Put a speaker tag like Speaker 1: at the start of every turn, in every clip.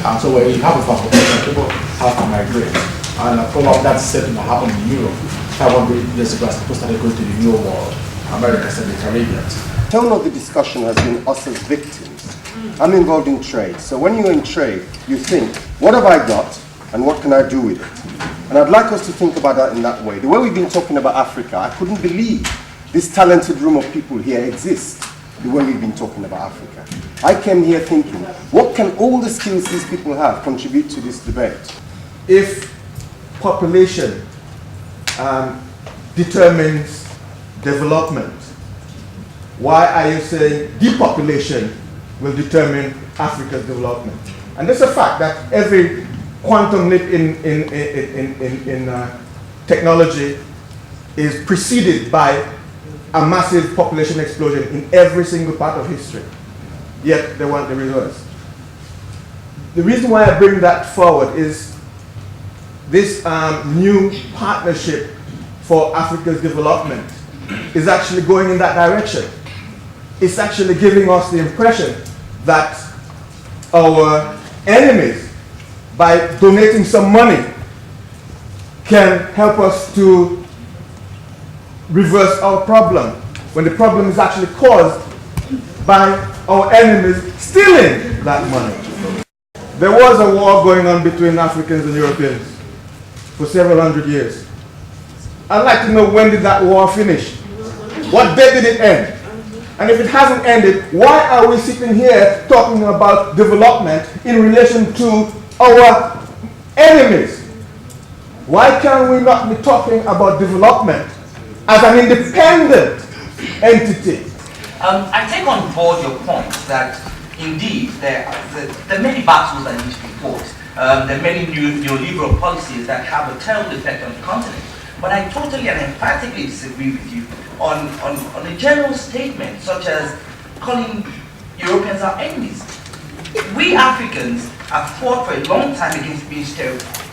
Speaker 1: And so when you have a population, people have to migrate. And probably that's the same thing that happened in Europe. 500 years ago, as people started going to the New World, Americans and the Caribbean.
Speaker 2: The tone of the discussion has been us as victims. I'm involved in trade. So when you're in trade, you think, what have I got and what can I do with it? And I'd like us to think about that in that way. The way we've been talking about Africa, I couldn't believe this talented room of people here exists the way we've been talking about Africa. I came here thinking, what can all the skills these people have contribute to this debate?
Speaker 3: If population determines development, why are you saying depopulation will determine Africa's development? And there's a fact that every quantum leap in technology is preceded by a massive population explosion in every single part of history. Yet they want the reverse. The reason why I bring that forward is this new partnership for Africa's development is actually going in that direction. It's actually giving us the impression that our enemies, by donating some money, can help us to reverse our problem, when the problem is actually caused by our enemies stealing that money. There was a war going on between Africans and Europeans for several hundred years. I'd like to know, when did that war finish? What day did it end? And if it hasn't ended, why are we sitting here talking about development in relation to our enemies? Why can we not be talking about development as an independent entity?
Speaker 4: I take on board your point that indeed there are many battles that need to be fought. There are many neoliberal policies that have a terrible effect on the continent. But I totally and emphatically disagree with you on a general statement such as calling Europeans our enemies. We Africans have fought for a long time against being stereotyped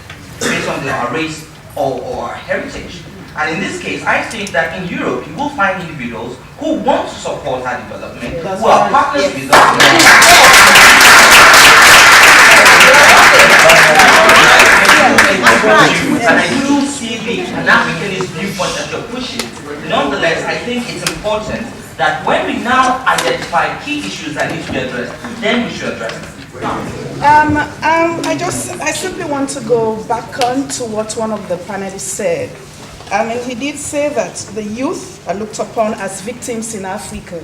Speaker 4: based on our race or our heritage. And in this case, I think that in Europe, you will find individuals who want to support our development, who are partners with us. And I do see the Pan-Africanist viewpoint that you're pushing. Nonetheless, I think it's important that when we now identify key issues that need to be addressed, then we should address them.
Speaker 5: I simply want to go back on to what one of the panelists said. He did say that the youth are looked upon as victims in Africa.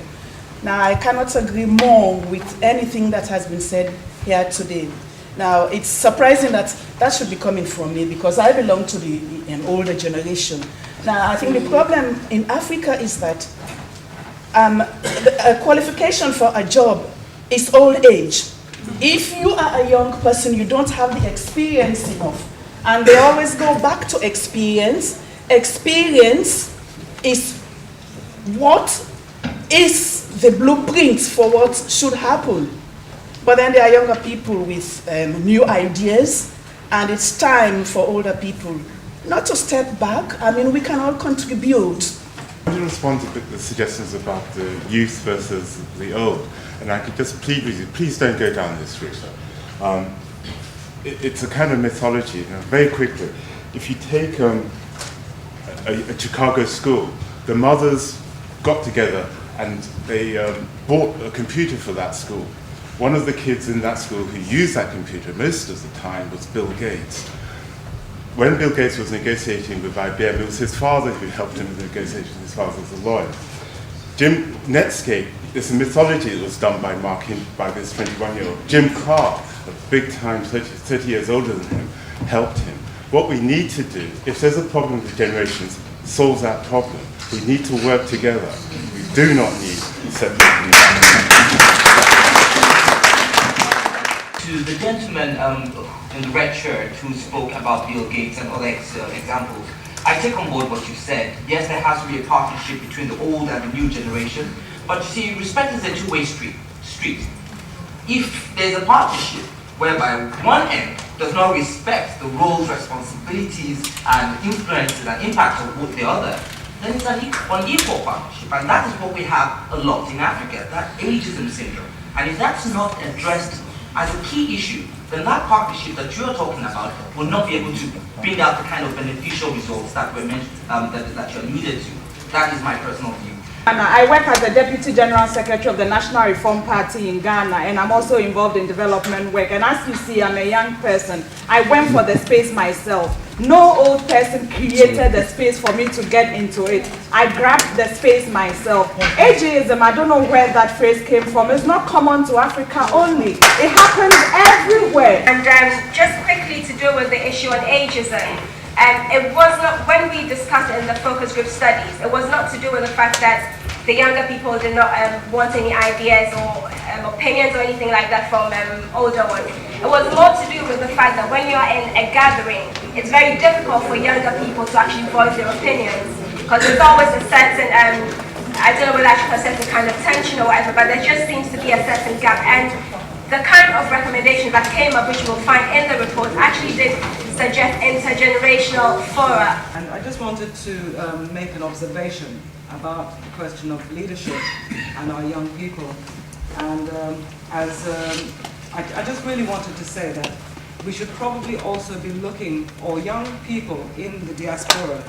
Speaker 5: Now, I cannot agree more with anything that has been said here today. Now, it's surprising that that should be coming from me, because I belong to an older generation. Now, I think the problem in Africa is that a qualification for a job is old age. If you are a young person, you don't have the experience enough. And they always go back to experience. Experience is what is the blueprint for what should happen. But then there are younger people with new ideas, and it's time for older people not to step back. We can all contribute.
Speaker 6: I want to respond to the suggestions about the youth versus the old, and I could just plead with you, please don't go down this route. It's a kind of mythology. Very quickly, if you take a Chicago school, the mothers got together and they bought a computer for that school. One of the kids in that school who used that computer most of the time was Bill Gates. When Bill Gates was negotiating with IBM, it was his father who helped him with the negotiations. His father was a lawyer. Netscape, there's a mythology that was done by this 21-year-old. Jim Clark, a big time, 30 years older than him, helped him. What we need to do, if there's a problem with generations, solve that problem. We need to work together. We do not need separate communities.
Speaker 4: To the gentleman in the red shirt who spoke about Bill Gates and other examples, I take on board what you said. Yes, there has to be a partnership between the old and the new generation, but you see, respect is a two-way street. If there's a partnership whereby one end does not respect the roles, responsibilities, and influences and impacts of the other, then it's an unequal partnership. And that is what we have a lot in Africa, that ageism syndrome. And if that's not addressed as a key issue then that partnership that you're talking about will not be able to bring out the kind of beneficial results that were mentioned, that you alluded to. That is my personal view.
Speaker 5: And I work as the Deputy General Secretary of the National Reform Party in Ghana, and I'm also involved in development work. And as you see, I'm a young person. I went for the space myself. No old person created the space for me to get into it. I grabbed the space myself. Ageism, I don't know where that phrase came from. It's not common to Africa only. It happens everywhere.
Speaker 7: And just quickly to deal with the issue on ageism. It was not, when we discussed it in the focus group studies, it was not to do with the fact that the younger people did not want any ideas or opinions or anything like that from older ones. It was more to do with the fact that when you are in a gathering, it's very difficult for younger people to actually voice their opinions, because there's always a certain, I don't know whether I should call a kind of tension or whatever, but there just seems to be a certain gap. And the kind of recommendations that came up, which you will find in the report, actually did suggest intergenerational fora.
Speaker 8: And I just wanted to make an observation about the question of leadership and our young people. And I just really wanted to say that we should probably also be looking, or young people in the diaspora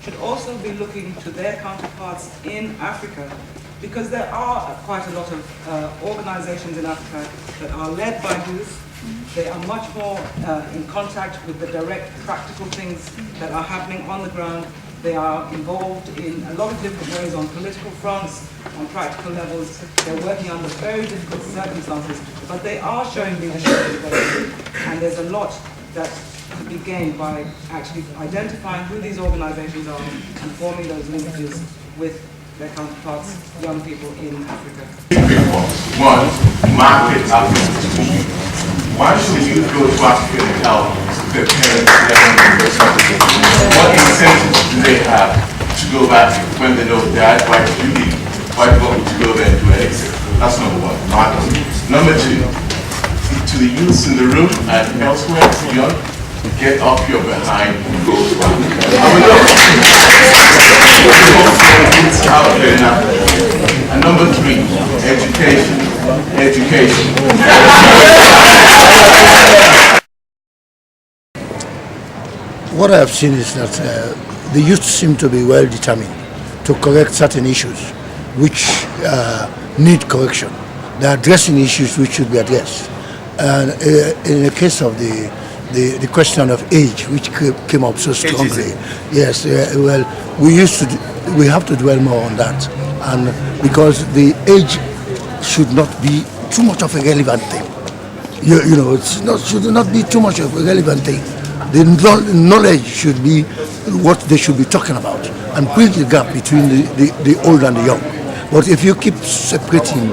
Speaker 8: should also be looking to their counterparts in Africa, because there are quite a lot of organizations in Africa that are led by youth. They are much more in contact with the direct practical things that are happening on the ground. They are involved in a lot of different ways on political fronts, on practical levels. They're working under very difficult circumstances, but they are showing leadership in the way. And there's a lot that could be gained by actually identifying who these organizations are and forming those linkages with their counterparts, young people in Africa.
Speaker 9: One, market African. Why should you go to Africa and help their parents? What incentives do they have to go back when they know, Dad, why did you leave? Why do you want me to go there and do anything? That's number one, marketing. Number two, to the youths in the room and elsewhere, young, get off your behind and go to Africa. Out there in Africa. And number three, education. Education.
Speaker 10: What I have seen is that the youth seem to be well determined to correct certain issues which need correction. They are addressing issues which should be addressed. And in the case of the question of age, which came up so strongly, yes, well, we have to dwell more on that, and because the age should not be too much of a relevant thing. You know, should not be too much of a relevant thing. The knowledge should be what they should be talking about and bridge the gap between the old and the young. But if you keep separating,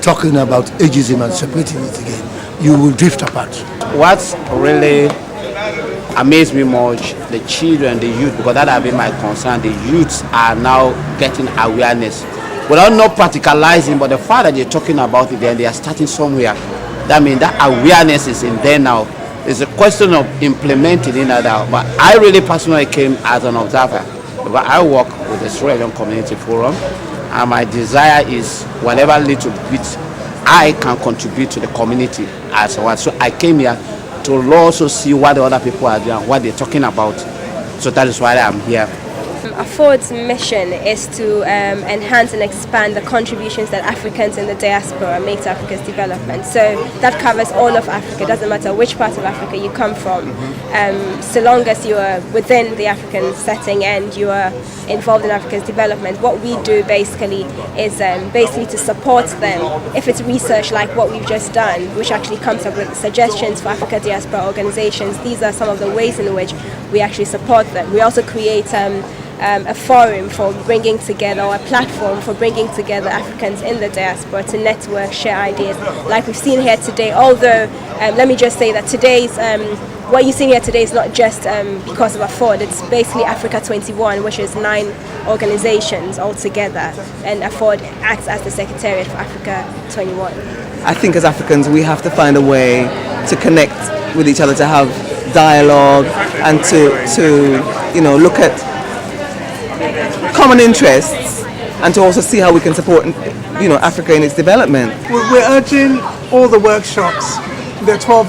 Speaker 10: talking about ageism and separating it again, you will drift apart.
Speaker 11: What's really amazed me much, the children, the youth, because that has been my concern, the youths are now getting awareness. Without not practicalizing, but the fact that they're talking about it, then they are starting somewhere. That means that awareness is in there now. It's a question of implementing it now. But I really personally came as an observer, because I work with the Sierra Leone Community Forum, and my desire is whatever little bit I can contribute to the community as well. So I came here to also see what the other people are doing, what they're talking about. So that is why I'm here.
Speaker 7: Afford's mission is to enhance and expand the contributions that Africans in the diaspora make to Africa's development. So that covers all of Africa. It doesn't matter which part of Africa you come from, so long as you are within the African setting and you are involved in Africa's development. What we do basically is to support them. If it's research like what we've just done, which actually comes up with suggestions for Africa diaspora organizations, these are some of the ways in which we actually support them. We also create a forum for bringing together, or a platform for bringing together Africans in the diaspora to network, share ideas, like we've seen here today. Although, let me just say that today's, what you're seeing here today is not just because of Afford, it's basically Africa 21, which is 9 organizations altogether, and Afford acts as the secretariat for Africa 21.
Speaker 12: I think as Africans we have to find a way to connect with each other, to have dialogue, and to look at common interests, and to also see how we can support Africa in its development.
Speaker 13: We're urging all the workshops There are 12